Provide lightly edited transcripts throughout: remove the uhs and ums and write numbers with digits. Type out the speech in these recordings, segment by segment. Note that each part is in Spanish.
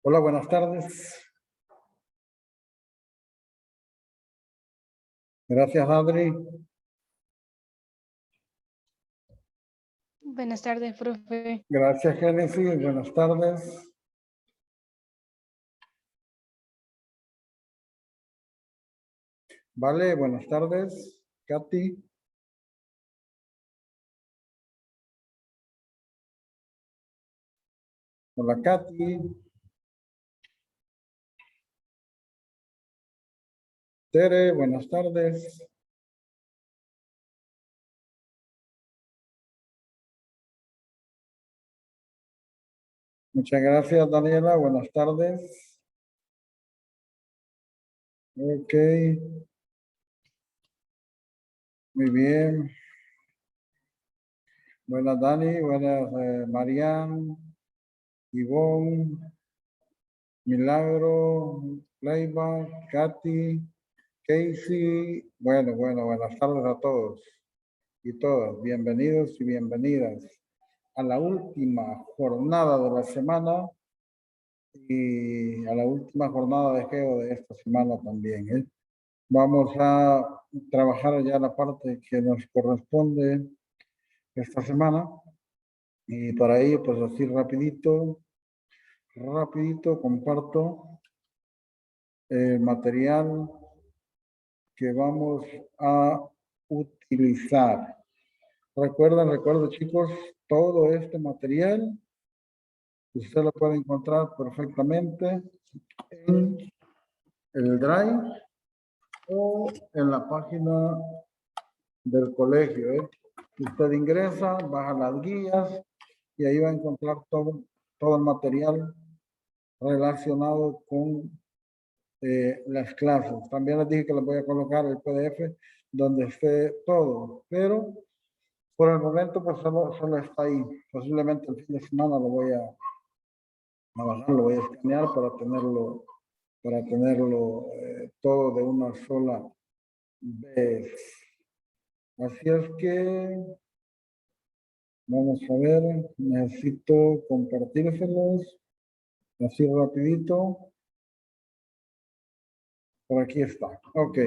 Hola, buenas tardes. Gracias, Adri. Buenas tardes, profe. Gracias, Génesis. Buenas tardes. Vale, buenas tardes. Katy. Hola, Katy. Tere, buenas tardes. Muchas gracias, Daniela. Buenas tardes. Ok. Muy bien. Buenas, Dani. Buenas, Marian. Ivonne. Milagro. Leiva. Katy. Casey. Bueno, buenas tardes a todos y todas. Bienvenidos y bienvenidas a la última jornada de la semana y a la última jornada de geo de esta semana también, ¿eh? Vamos a trabajar ya la parte que nos corresponde esta semana y para ello, pues así rapidito comparto el material que vamos a utilizar. Recuerden chicos, todo este material usted lo puede encontrar perfectamente en el Drive o en la página del colegio, ¿eh? Usted ingresa, baja las guías y ahí va a encontrar todo el material relacionado con las clases. También les dije que les voy a colocar el PDF donde esté todo, pero por el momento pues solo está ahí. Posiblemente el fin de semana lo voy a bajar, lo voy a escanear para tenerlo todo de una sola vez. Así es que vamos a ver, necesito compartírselos así rapidito. Por aquí está. Ok.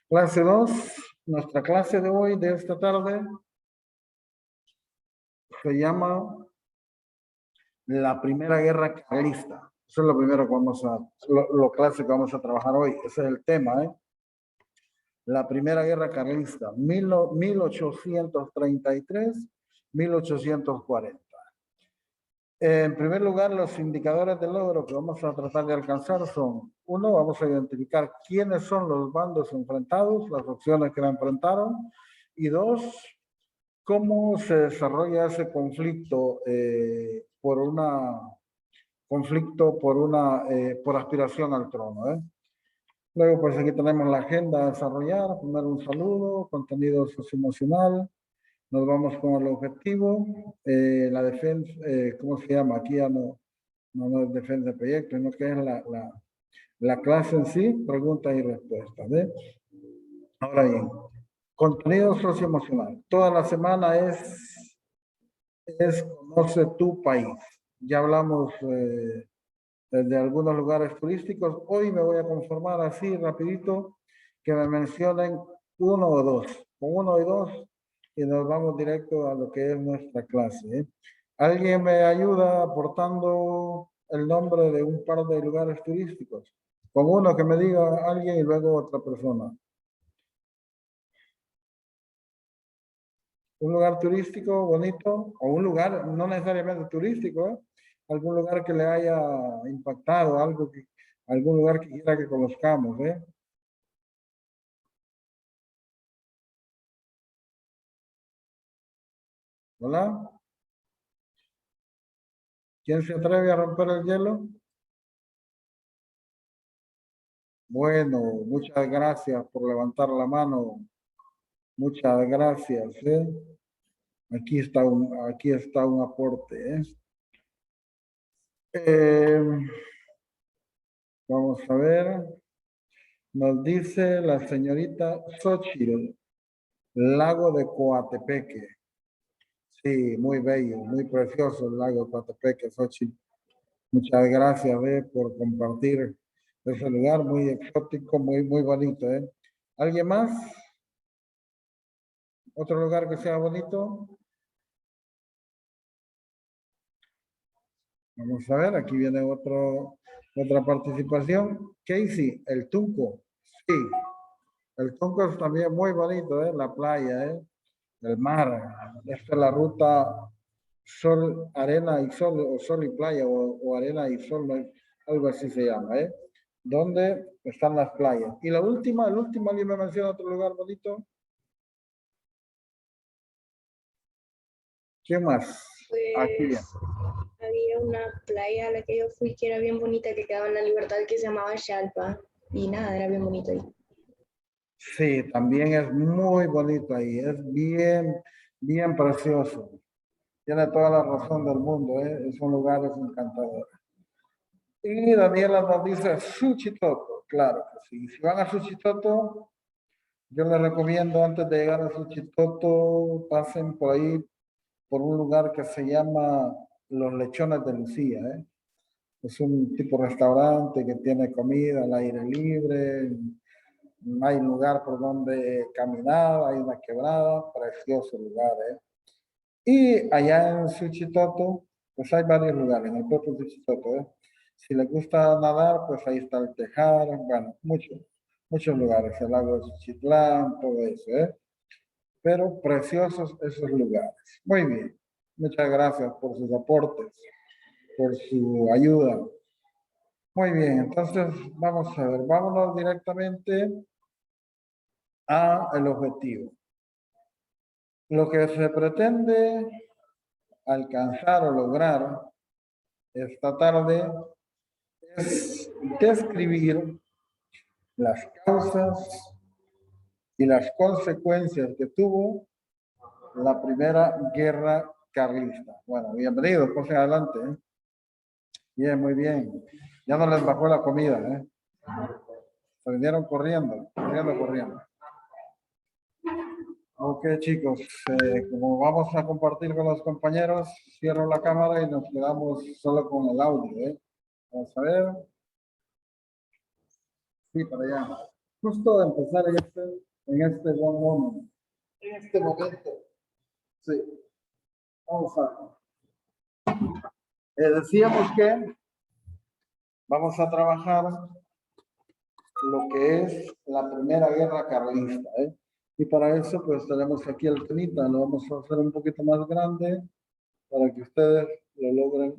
Clase 2. Nuestra clase de hoy, de esta tarde, se llama la Primera Guerra Carlista. Eso es lo primero que vamos a, lo clase que vamos a trabajar hoy. Ese es el tema, ¿eh? La Primera Guerra Carlista, 1833-1840. En primer lugar, los indicadores de logro que vamos a tratar de alcanzar son, uno, vamos a identificar quiénes son los bandos enfrentados, las opciones que la enfrentaron, y dos, cómo se desarrolla ese conflicto por aspiración al trono, ¿eh? Luego, pues aquí tenemos la agenda a desarrollar, primero un saludo, contenido socioemocional, nos vamos con el objetivo, la defensa, ¿cómo se llama? Aquí ya no es defensa de proyecto, sino que es la clase en sí, preguntas y respuestas, ¿eh? Ahora bien, contenido socioemocional. Toda la semana es conoce tu país. Ya hablamos de algunos lugares turísticos. Hoy me voy a conformar así rapidito que me mencionen uno o dos. Con uno y dos y nos vamos directo a lo que es nuestra clase, ¿eh? ¿Alguien me ayuda aportando el nombre de un par de lugares turísticos? Con uno que me diga alguien y luego otra persona. Un lugar turístico bonito o un lugar no necesariamente turístico, ¿eh? Algún lugar que le haya impactado, algún lugar que quiera que conozcamos, ¿eh? ¿Hola? ¿Quién se atreve a romper el hielo? Bueno, muchas gracias por levantar la mano. Muchas gracias, ¿eh? Aquí está un aporte. Vamos a ver. Nos dice la señorita Xochitl, lago de Coatepeque. Sí, muy bello, muy precioso el lago de Coatepeque, Xochitl. Muchas gracias, por compartir ese lugar muy exótico, muy bonito. ¿Alguien más? ¿Otro lugar que sea bonito? Vamos a ver, aquí viene otra participación. Casey, el Tunco. Sí, el Tunco es también muy bonito, la playa, el mar. Esta es la ruta sol, arena y sol, o sol y playa, o arena y sol, algo así se llama, donde están las playas. Y el último, ¿alguien me menciona otro lugar bonito? ¿Qué más? Aquí bien. Pues había una playa a la que yo fui que era bien bonita, que quedaba en la Libertad, que se llamaba Xalpa. Y nada, era bien bonito ahí. Sí, también es muy bonito ahí, es bien precioso. Tiene toda la razón del mundo, es un lugar encantador. Y Daniela nos dice Suchitoto, claro que sí. Si van a Suchitoto, yo les recomiendo antes de llegar a Suchitoto, pasen por ahí, por un lugar que se llama Los Lechones de Lucía. Es un tipo de restaurante que tiene comida al aire libre, hay lugar por donde caminar, hay una quebrada, precioso lugar. Y allá en Suchitoto, pues hay varios lugares, en el propio Suchitoto. Si les gusta nadar, pues ahí está el Tejar, bueno, muchos lugares, el lago de Suchitlán, todo eso, pero preciosos esos lugares. Muy bien, muchas gracias por sus aportes, por su ayuda. Muy bien, entonces vamos a ver, vámonos directamente a el objetivo. Lo que se pretende alcanzar o lograr esta tarde es describir las causas y las consecuencias que tuvo la primera guerra carlista. Bueno, bienvenidos, por adelante. Bien, muy bien. Ya no les bajó la comida, Se vinieron corriendo. Ok, chicos, como vamos a compartir con los compañeros, cierro la cámara y nos quedamos solo con el audio, Vamos a ver. Sí, para allá. Justo de empezar en este momento. Sí, vamos a. Decíamos que vamos a trabajar lo que es la primera guerra carlista, Y para eso, pues tenemos aquí el temita, lo vamos a hacer un poquito más grande para que ustedes lo logren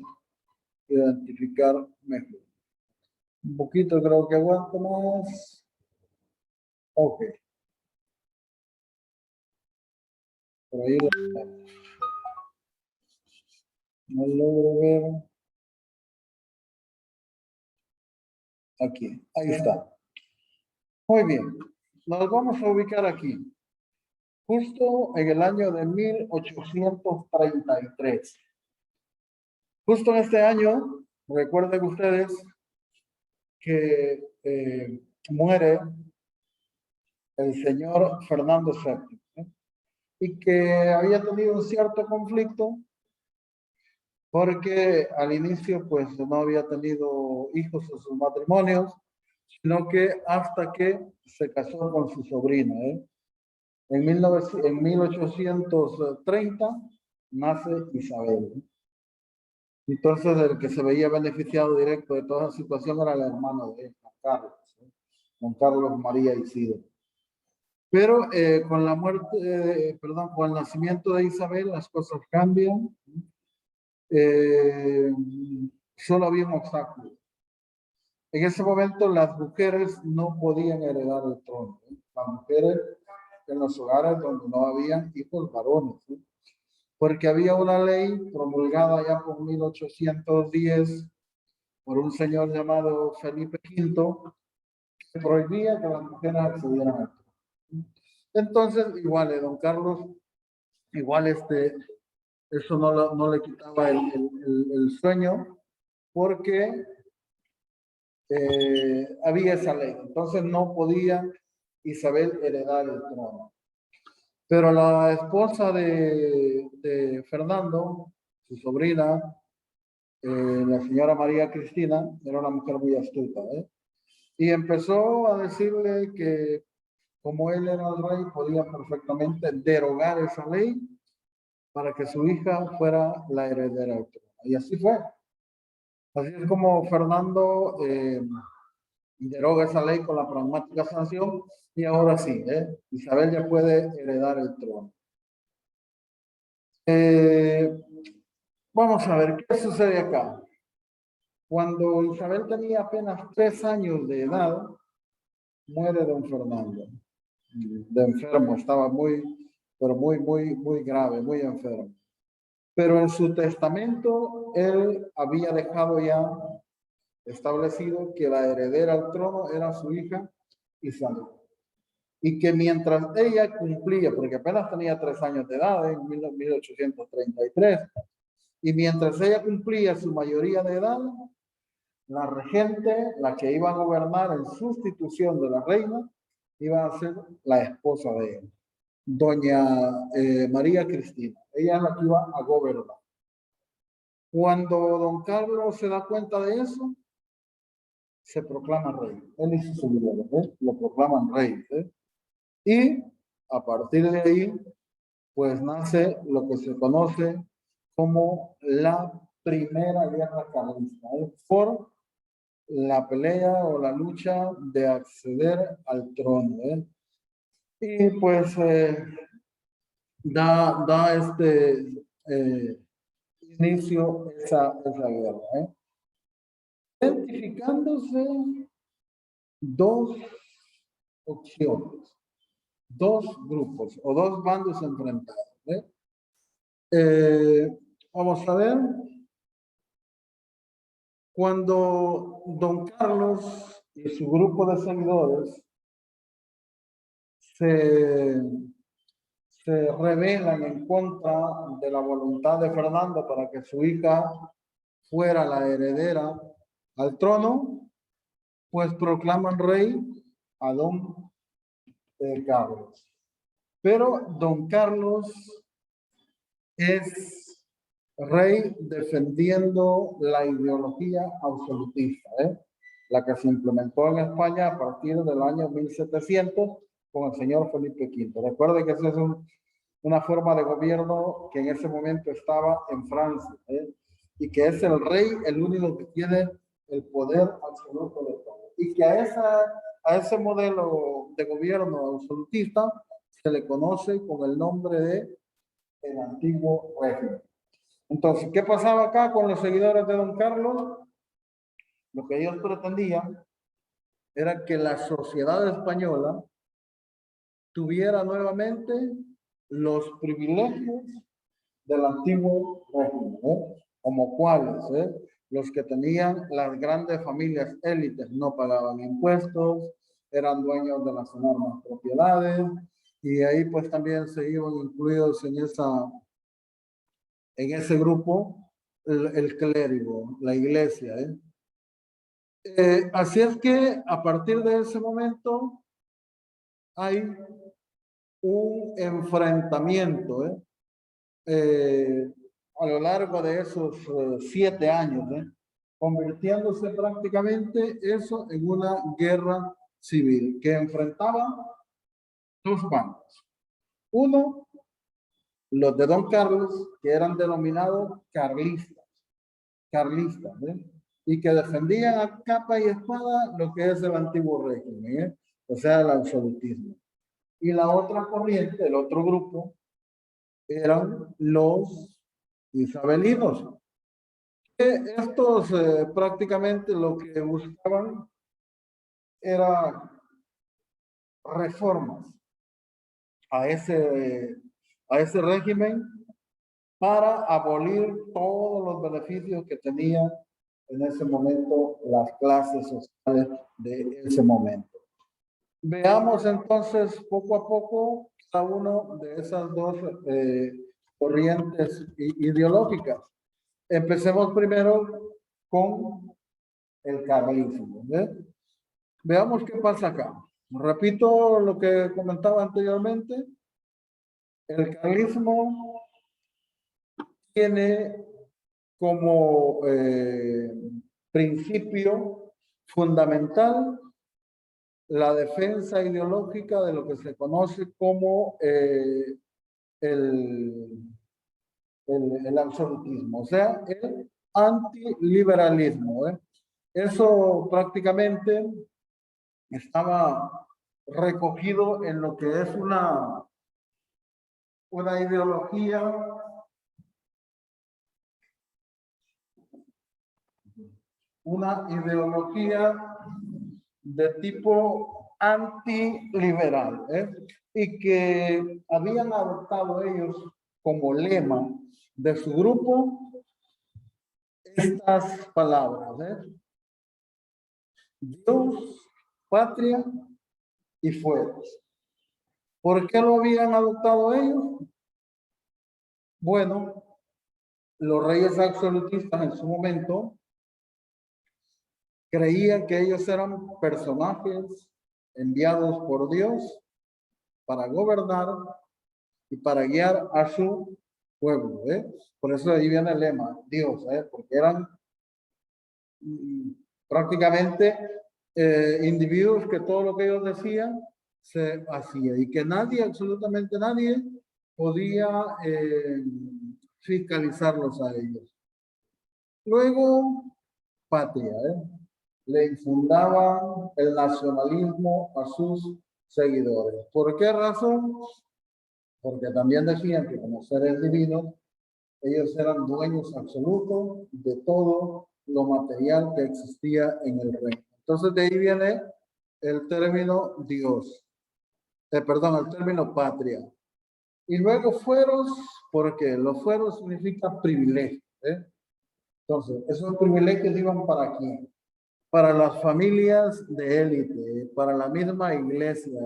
identificar mejor. Un poquito creo que aguanto más. Ok. Por ahí no logro ver. Aquí, ahí está. Muy bien. Nos vamos a ubicar aquí. Justo en el año de 1833. Justo en este año, recuerden ustedes que muere el señor Fernando VII, y que había tenido un cierto conflicto porque al inicio pues no había tenido hijos en sus matrimonios, sino que hasta que se casó con su sobrina. En 1830 nace Isabel. Entonces el que se veía beneficiado directo de toda la situación era el hermano de él, Juan Carlos María Isidro. Pero con la muerte, con el nacimiento de Isabel, las cosas cambian. Solo había un obstáculo. En ese momento las mujeres no podían heredar el trono. Las mujeres en los hogares donde no habían hijos varones. Porque había una ley promulgada ya por 1810 por un señor llamado Felipe V que prohibía que las mujeres accedieran al trono. Entonces, igual, don Carlos igual eso no le quitaba el sueño, porque había esa ley. Entonces no podía Isabel heredar el trono. Pero la esposa de Fernando, su sobrina, la señora María Cristina, era una mujer muy astuta, y empezó a decirle que como él era el rey, podía perfectamente derogar esa ley para que su hija fuera la heredera del trono. Y así fue. Así es como Fernando deroga esa ley con la pragmática sanción, y ahora sí, Isabel ya puede heredar el trono. Vamos a ver, ¿qué sucede acá? Cuando Isabel tenía apenas 3 años de edad, muere don Fernando. De enfermo, estaba pero muy grave, muy enfermo. Pero en su testamento, él había dejado ya establecido que la heredera al trono era su hija Isabel. Y que mientras ella cumplía, porque apenas tenía 3 años de edad, en 1833, y mientras ella cumplía su mayoría de edad, la regente, la que iba a gobernar en sustitución de la reina, iba a ser la esposa de él, doña María Cristina. Ella es la que iba a gobernar. Cuando don Carlos se da cuenta de eso, se proclama rey. Él y su seguidores, lo proclaman rey. Y a partir de ahí, pues nace lo que se conoce como la Primera Guerra Carlista, por la pelea o la lucha de acceder al trono. Y pues da inicio esa guerra. Identificándose dos opciones, dos grupos o dos bandos enfrentados. Vamos a ver. Cuando don Carlos y su grupo de seguidores se rebelan en contra de la voluntad de Fernando para que su hija fuera la heredera al trono, pues proclaman rey a don Carlos. Pero don Carlos es rey defendiendo la ideología absolutista, la que se implementó en España a partir del año 1700 con el señor Felipe V. Recuerden que esa es una forma de gobierno que en ese momento estaba en Francia, y que es el rey el único que tiene el poder absoluto de todo. Y que a ese modelo de gobierno absolutista se le conoce con el nombre de el antiguo régimen. Entonces, ¿qué pasaba acá con los seguidores de don Carlos? Lo que ellos pretendían era que la sociedad española tuviera nuevamente los privilegios del antiguo régimen, como cuáles, los que tenían las grandes familias élites no pagaban impuestos, eran dueños de las enormes propiedades, y ahí pues también se iban incluidos en ese grupo el clérigo, la iglesia. Así es que a partir de ese momento hay un enfrentamiento a lo largo de esos 7 años, convirtiéndose prácticamente eso en una guerra civil que enfrentaba dos bandos. Uno, los de don Carlos, que eran denominados carlistas, y que defendían a capa y espada lo que es el antiguo régimen, o sea, el absolutismo. Y la otra corriente, el otro grupo, eran los isabelinos. Estos prácticamente lo que buscaban era reformas a ese régimen para abolir todos los beneficios que tenían en ese momento las clases sociales de ese momento. Veamos entonces poco a poco cada uno de esas dos corrientes ideológicas. Empecemos primero con el carlismo. Veamos qué pasa acá. Repito lo que comentaba anteriormente. El carlismo tiene como principio fundamental la defensa ideológica de lo que se conoce como el absolutismo, o sea, el antiliberalismo. Eso prácticamente estaba recogido en lo que es una ideología de tipo antiliberal, y que habían adoptado ellos como lema de su grupo estas palabras, Dios, patria y fueros. ¿Por qué lo habían adoptado ellos? Bueno, los reyes absolutistas en su momento creían que ellos eran personajes enviados por Dios para gobernar y para guiar a su pueblo. Por eso ahí viene el lema, Dios, porque eran prácticamente individuos que todo lo que ellos decían se hacía y que nadie, absolutamente nadie, podía fiscalizarlos a ellos. Luego, patria, le infundaban el nacionalismo a sus seguidores. ¿Por qué razón? Porque también decían que como seres divinos, ellos eran dueños absolutos de todo lo material que existía en el reino. Entonces de ahí viene el término Dios, perdón, el término patria. Y luego fueros, porque los fueros significa privilegio. Entonces, esos privilegios iban para quién? Para las familias de élite, para la misma iglesia.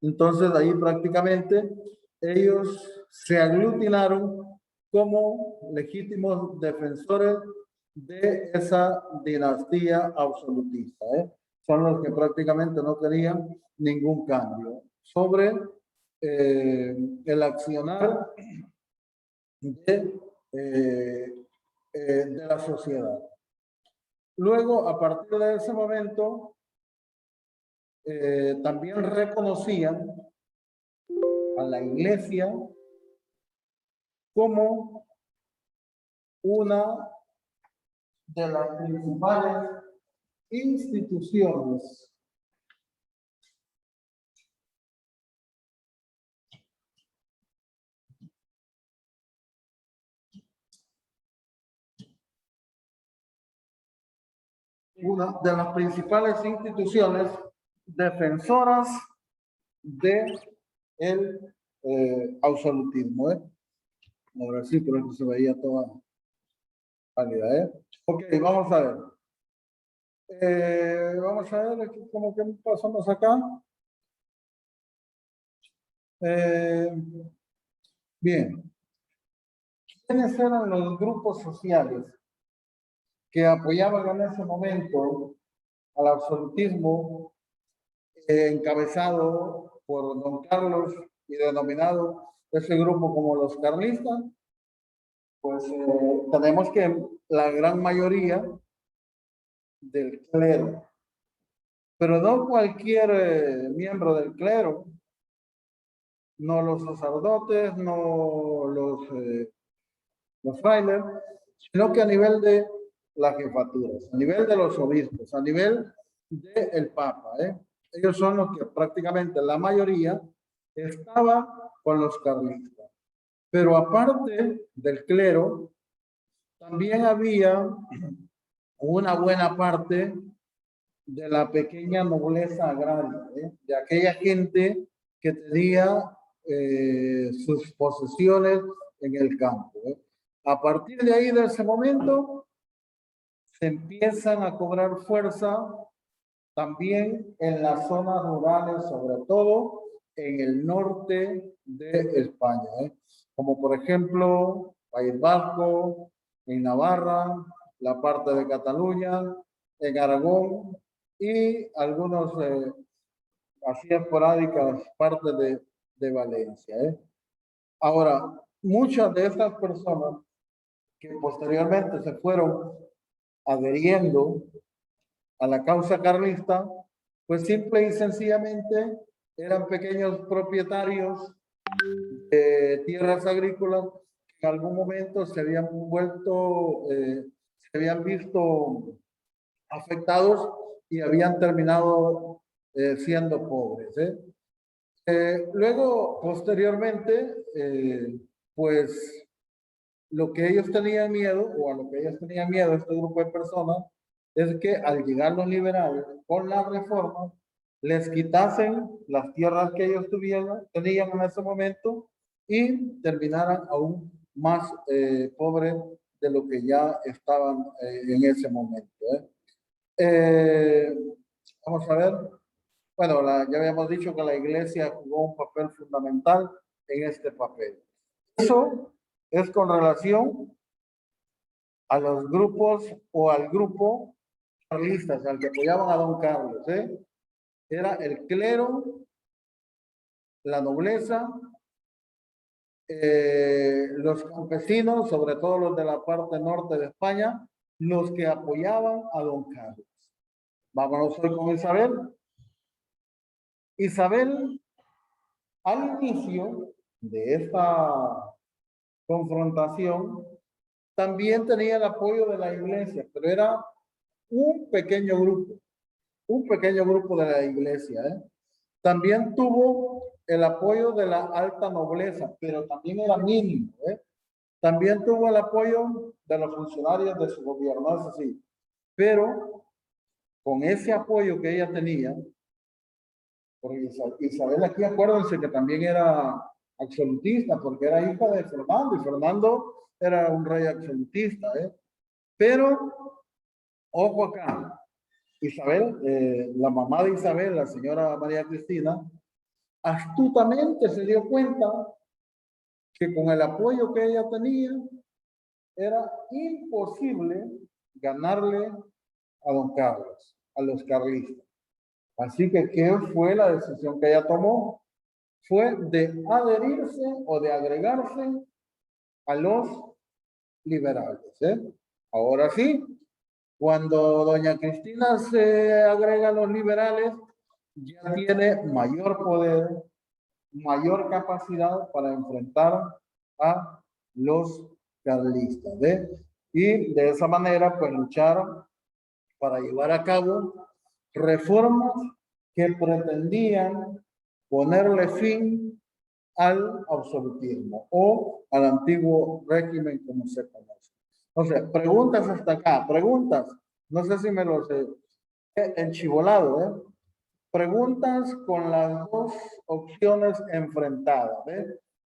Entonces, ahí prácticamente ellos se aglutinaron como legítimos defensores de esa dinastía absolutista. Son los que prácticamente no querían ningún cambio sobre el accionar de la sociedad. Luego, a partir de ese momento, también reconocían a la iglesia como una de las principales instituciones defensoras de el absolutismo. Ahora sí, pero se veía toda pálida. Ok, vamos a ver. Vamos a ver aquí como que pasamos acá. Bien. ¿Quiénes eran los grupos sociales que apoyaban en ese momento al absolutismo encabezado por don Carlos y denominado ese grupo como los carlistas? Pues tenemos que la gran mayoría del clero, pero no cualquier miembro del clero, no los sacerdotes, no los frailes, sino que a nivel de las jefaturas, a nivel de los obispos, a nivel del Papa. Ellos son los que prácticamente la mayoría estaba con los carlistas. Pero aparte del clero, también había una buena parte de la pequeña nobleza agraria, de aquella gente que tenía sus posesiones en el campo. A partir de ahí, de ese momento, se empiezan a cobrar fuerza también en las zonas rurales, sobre todo en el norte de España, como por ejemplo País Vasco, en Navarra, la parte de Cataluña, en Aragón y algunos así esporádicas partes de Valencia. Ahora, muchas de estas personas que posteriormente se fueron adheriendo a la causa carlista, pues simple y sencillamente eran pequeños propietarios de tierras agrícolas que en algún momento se habían vuelto, se habían visto afectados y habían terminado siendo pobres. Luego, posteriormente, pues lo que ellos tenían miedo, o a lo que ellos tenían miedo, este grupo de personas, es que al llegar los liberales con la reforma, les quitasen las tierras que ellos tenían en ese momento y terminaran aún más pobres de lo que ya estaban en ese momento. Vamos a ver. Bueno, ya habíamos dicho que la iglesia jugó un papel fundamental en este papel. Eso es con relación a los grupos o al grupo carlistas, al que apoyaban a don Carlos. Era el clero, la nobleza, los campesinos, sobre todo los de la parte norte de España, los que apoyaban a don Carlos. Vámonos hoy con Isabel. Isabel, al inicio de esta confrontación, también tenía el apoyo de la iglesia, pero era un pequeño grupo de la iglesia. También tuvo el apoyo de la alta nobleza, pero también era mínimo. También tuvo el apoyo de los funcionarios de su gobierno, eso sí. Pero con ese apoyo que ella tenía, porque Isabel aquí acuérdense que también era absolutista, porque era hija de Fernando, y Fernando era un rey absolutista. Pero, ojo acá, Isabel, la mamá de Isabel, la señora María Cristina, astutamente se dio cuenta que con el apoyo que ella tenía, era imposible ganarle a don Carlos, a los carlistas. Así que, ¿qué fue la decisión que ella tomó? Fue de adherirse o de agregarse a los liberales. Ahora sí, cuando doña Cristina se agrega a los liberales, ya tiene mayor poder, mayor capacidad para enfrentar a los carlistas. Y de esa manera, pues luchar para llevar a cabo reformas que pretendían ponerle fin al absolutismo o al antiguo régimen como se conoce. O sea, preguntas hasta acá, preguntas. No sé si me los he enchivolado, Preguntas con las dos opciones enfrentadas,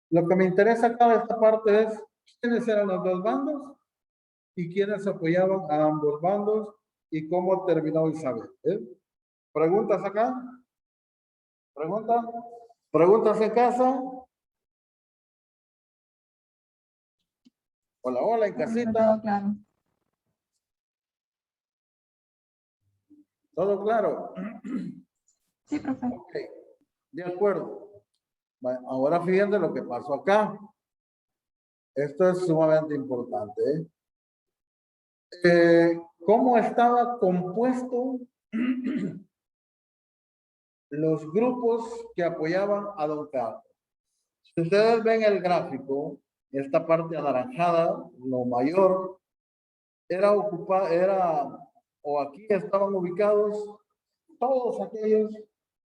Lo que me interesa acá de esta parte es quiénes eran los dos bandos y quiénes apoyaban a ambos bandos y cómo terminó Isabel. ¿Preguntas acá? ¿Preguntas? ¿Preguntas en casa? Hola, hola, en casita. Todo claro. ¿Todo claro? Sí, profe. Ok, de acuerdo. Bueno, ahora fíjense lo que pasó acá. Esto es sumamente importante. ¿Cómo estaba compuesto los grupos que apoyaban a don Carlos? Si ustedes ven el gráfico, esta parte anaranjada, lo mayor, o aquí estaban ubicados todos aquellos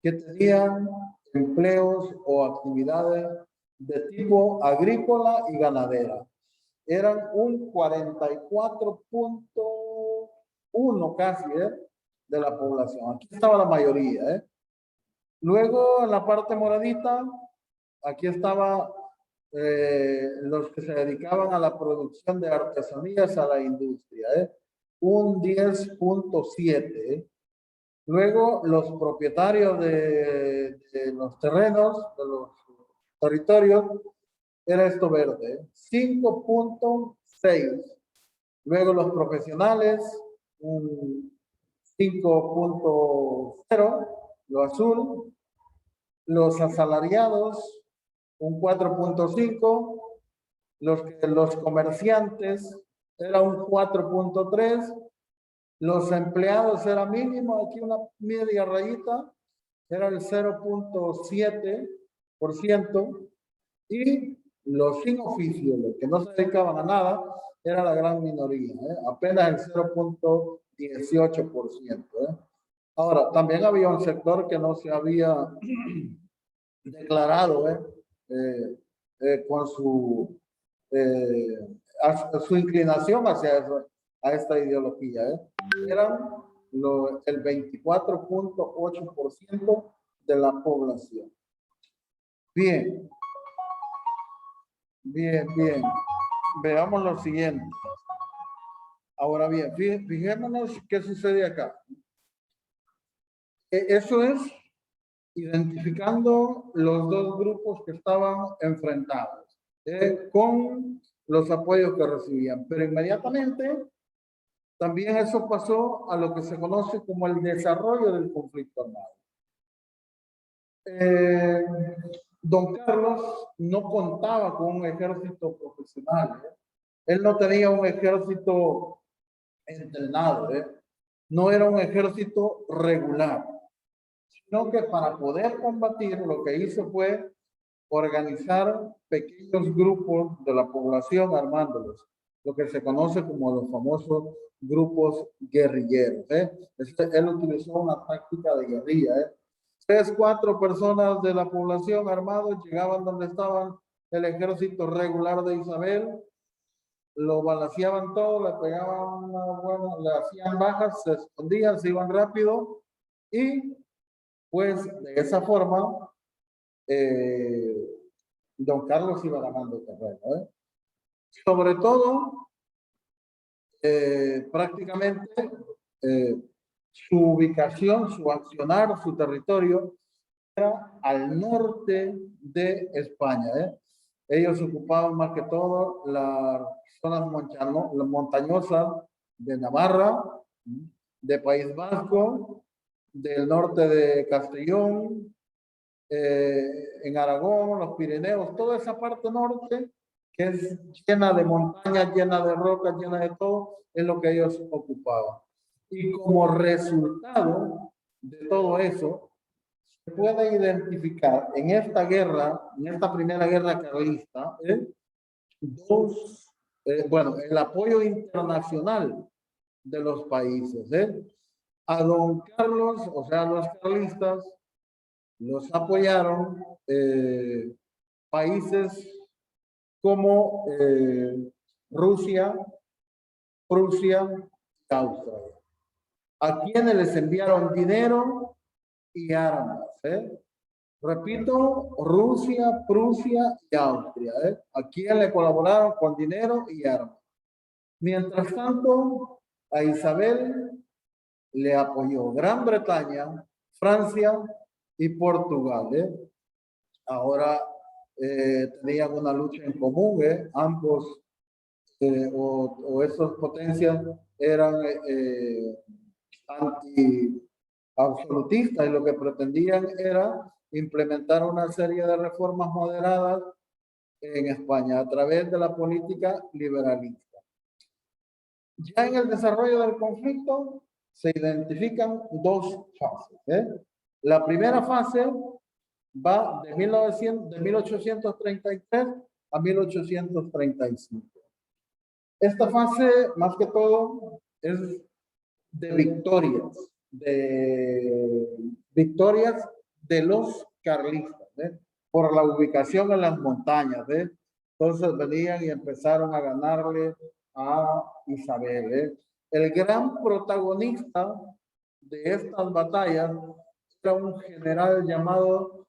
que tenían empleos o actividades de tipo agrícola y ganadera. Eran un 44.1 casi de la población. Aquí estaba la mayoría. Luego en la parte moradita, aquí estaba los que se dedicaban a la producción de artesanías a la industria, un 10.7. Luego los propietarios de los terrenos, de los territorio, era esto verde, 5.6. Luego los profesionales, un 5.0, lo azul. Los asalariados, un 4.5. Los comerciantes, era un 4.3. Los empleados era mínimo, aquí una media rayita, era el 0.7%. Y los sin oficio, los que no se dedicaban a nada, era la gran minoría, apenas el 0.18%. Ahora, también había un sector que no se había declarado con su inclinación hacia eso, a esta ideología. Eran el 24.8% de la población. Bien. Bien, bien. Veamos lo siguiente. Ahora bien, fijémonos qué sucede acá. Eso es identificando los dos grupos que estaban enfrentados con los apoyos que recibían. Pero inmediatamente también eso pasó a lo que se conoce como el desarrollo del conflicto armado. Don Carlos no contaba con un ejército profesional. Él no tenía un ejército entrenado. No era un ejército regular, sino que para poder combatir lo que hizo fue organizar pequeños grupos de la población armándolos, lo que se conoce como los famosos grupos guerrilleros. Él utilizó una táctica de guerrilla. 3, 4 personas de la población armados llegaban donde estaban el ejército regular de Isabel, lo balanceaban todo, le pegaban le hacían bajas, se escondían, se iban rápido y pues de esa forma don Carlos iba ganando terreno. Sobre todo, prácticamente su ubicación, su accionar, su territorio era al norte de España. Ellos ocupaban más que todo las zonas montañosas de Navarra, de País Vasco, del norte de Castellón, en Aragón, los Pirineos, toda esa parte norte que es llena de montañas, llena de rocas, llena de todo, es lo que ellos ocupaban. Y como resultado de todo eso, se puede identificar en esta guerra, en esta primera guerra carlista, el apoyo internacional de los países. A don Carlos, o sea, los carlistas, los apoyaron países como Rusia, Prusia y Austria, a quienes les enviaron dinero y armas. Repito, Rusia, Prusia y Austria, a quienes le colaboraron con dinero y armas. Mientras tanto, a Isabel le apoyó Gran Bretaña, Francia y Portugal. Ahora tenían una lucha en común, ambos o esas potencias eran anti-absolutistas y lo que pretendían era implementar una serie de reformas moderadas en España a través de la política liberalista. Ya en el desarrollo del conflicto se identifican dos fases. La primera fase va de 1833 a 1835. Esta fase, más que todo, es de victorias de los carlistas, por la ubicación en las montañas. Entonces venían y empezaron a ganarle a Isabel. El gran protagonista de estas batallas era un general llamado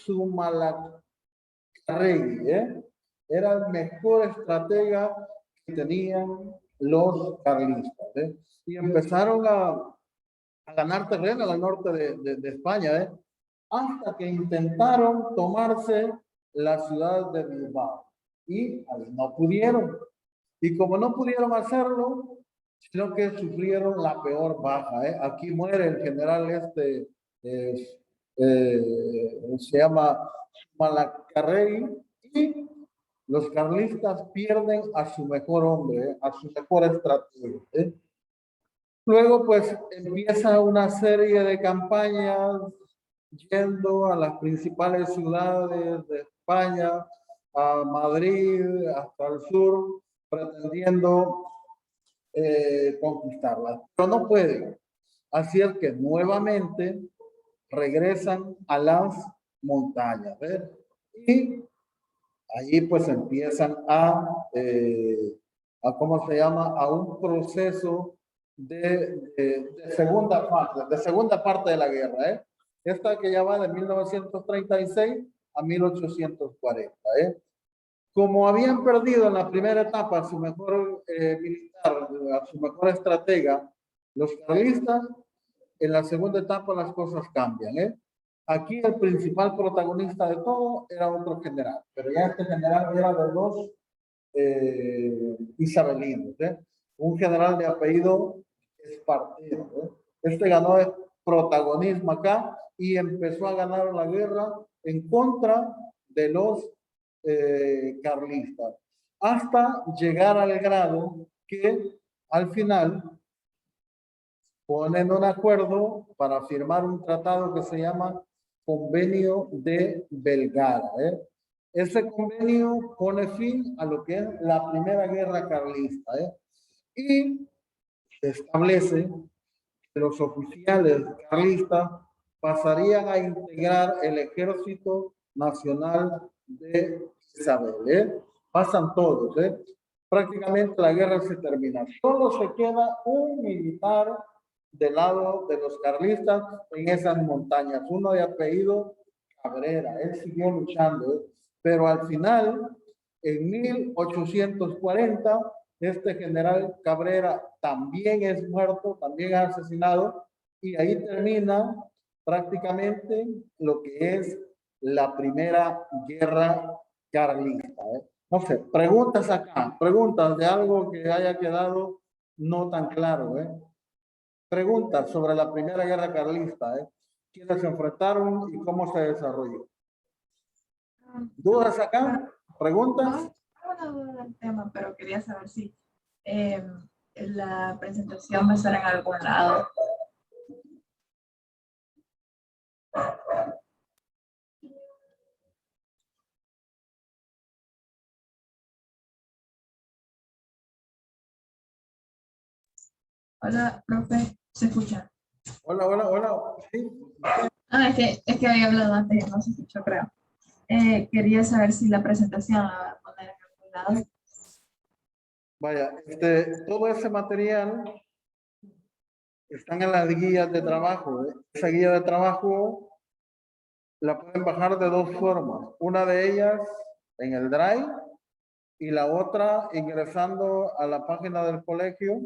Zumalacárregui. Era el mejor estratega que tenían los carlistas. Y empezaron a ganar terreno al norte de España, hasta que intentaron tomarse la ciudad de Bilbao. Y ahí no pudieron. Y como no pudieron hacerlo, sino que sufrieron la peor baja. Aquí muere el general se llama Malacarregui, y los carlistas pierden a su mejor hombre, a su mejor estratega. Luego, pues, empieza una serie de campañas yendo a las principales ciudades de España, a Madrid, hasta el sur, pretendiendo conquistarlas, pero no pueden. Así es que nuevamente regresan a las montañas, ¿ves? Y allí pues empiezan ¿cómo se llama? A un proceso de segunda parte de la guerra, ¿eh? Esta que ya va de 1936 a 1840, ¿eh? Como habían perdido en la primera etapa a su mejor militar, a su mejor estratega, los carlistas, en la segunda etapa las cosas cambian, ¿eh? Aquí el principal protagonista de todo era otro general, pero ya este general era de los isabelinos, ¿eh? Un general de apellido Espartero, ¿eh? Este ganó el protagonismo acá y empezó a ganar la guerra en contra de los carlistas, hasta llegar al grado que al final ponen un acuerdo para firmar un tratado que se llama Convenio de Belgrado, ¿eh? Ese convenio pone fin a lo que es la primera guerra carlista, ¿eh? Y establece que los oficiales carlistas pasarían a integrar el Ejército Nacional de Isabel, ¿eh? Pasan todos, ¿eh? Prácticamente la guerra se termina. Solo se queda un militar del lado de los carlistas en esas montañas, uno de apellido Cabrera. Él siguió luchando, ¿eh? Pero al final, en 1840, este general Cabrera también es muerto, también es asesinado, y ahí termina prácticamente lo que es la primera guerra carlista, ¿eh? No sé, preguntas acá, preguntas de algo que haya quedado no tan claro, ¿eh? Preguntas sobre la primera guerra carlista, ¿eh? ¿Quiénes se enfrentaron y cómo se desarrolló? ¿Dudas acá? ¿Preguntas? No, tengo una duda del tema, pero quería saber si la presentación va a estar en algún lado. Hola, profe, ¿se escucha? Hola, hola, hola. ¿Sí? Es que había hablado antes y no se escuchó, creo. Quería saber si la presentación la va a poner en algún lado. Vaya, todo ese material están en las guías de trabajo, ¿eh? Esa guía de trabajo la pueden bajar de dos formas. Una de ellas en el Drive y la otra ingresando a la página del colegio.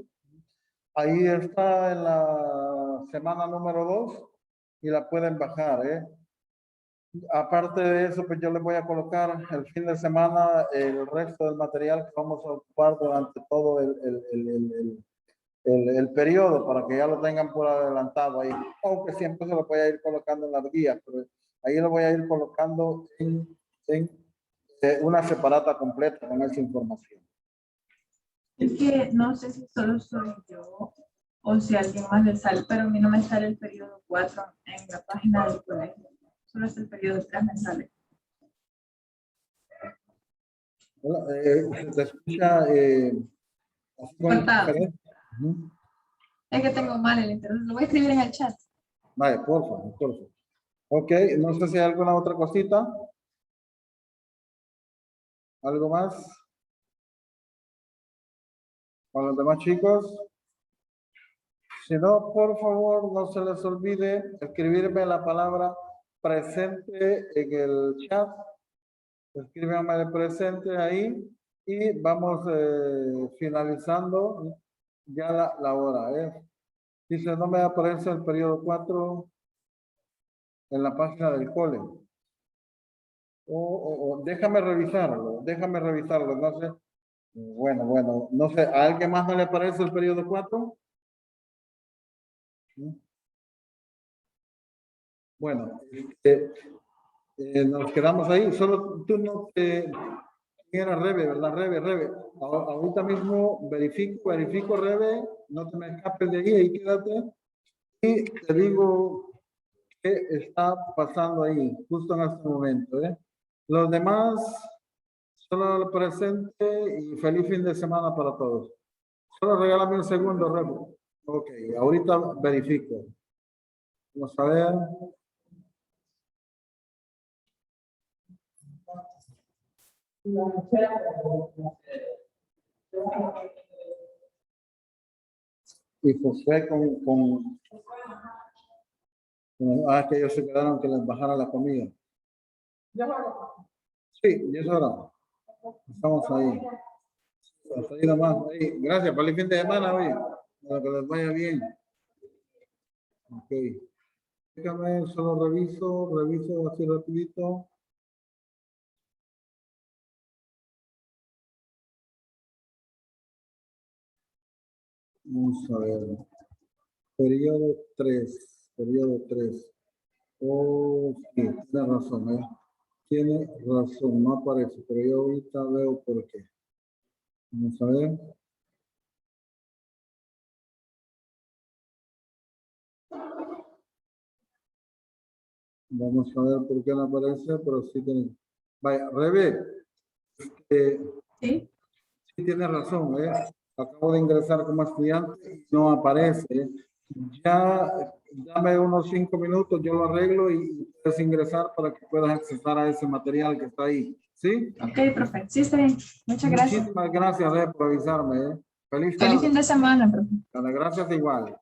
Ahí está en la semana número 2 y la pueden bajar, ¿eh? Aparte de eso, pues yo les voy a colocar el fin de semana el resto del material que vamos a ocupar durante todo el periodo para que ya lo tengan por adelantado ahí. Aunque siempre se lo voy a ir colocando en las guías, pero ahí lo voy a ir colocando en una separata completa con esa información. Es que no sé si solo soy yo o si a alguien más le sale, pero a mí no me sale el periodo 4 en la página del colegio. Solo es el periodo 3 me sale. Hola, se escucha así con Cortado. diferencia. Ujú. Es que tengo mal el internet. Lo voy a escribir en el chat. Vale, por favor, por favor. Ok, no sé si hay alguna otra cosita. ¿Algo más? Con los demás chicos. Si no, por favor, no se les olvide escribirme la palabra presente en el chat. Escríbanme el presente ahí y vamos finalizando ya la hora, ¿eh? Dice, no me aparece el periodo 4 en la página del cole. O déjame revisarlo, no sé. Bueno, no sé, ¿a alguien más no le parece el periodo 4? Bueno, nos quedamos ahí, solo tú no te... Era Rebe, ¿verdad? Rebe. Ahorita mismo verifico, Rebe, no te me escapes de ahí quédate. Y te digo qué está pasando ahí, justo en este momento, ¿eh? Los demás, solo el presente y feliz fin de semana para todos. Solo regálame un segundo, Rebe. Ok, ahorita verifico. Vamos a ver. Y Josué que ellos se quedaron que les bajara la comida. Sí, ya es hora. Estamos ahí. Hasta ahí nomás. Ahí. Gracias, feliz fin de semana hoy. Para que les vaya bien. Ok. Déjame, solo reviso así rapidito. Vamos a ver. Periodo 3. Oh, sí, tiene razón, ¿eh? Tiene razón, no aparece, pero yo ahorita veo por qué. Vamos a ver. Vamos a ver por qué no aparece, pero sí tiene. Vaya, Rebe, ¿Sí? sí tiene razón, ¿eh? Acabo de ingresar como estudiante y no aparece. Ya, dame unos 5 minutos, yo lo arreglo y puedes ingresar para que puedas accesar a ese material que está ahí. ¿Sí? Ok, profe. Sí, está bien. Muchas gracias. Muchísimas gracias, por avisarme, ¿eh? Feliz Feliz tarde. fin de semana, profe. Gracias igual.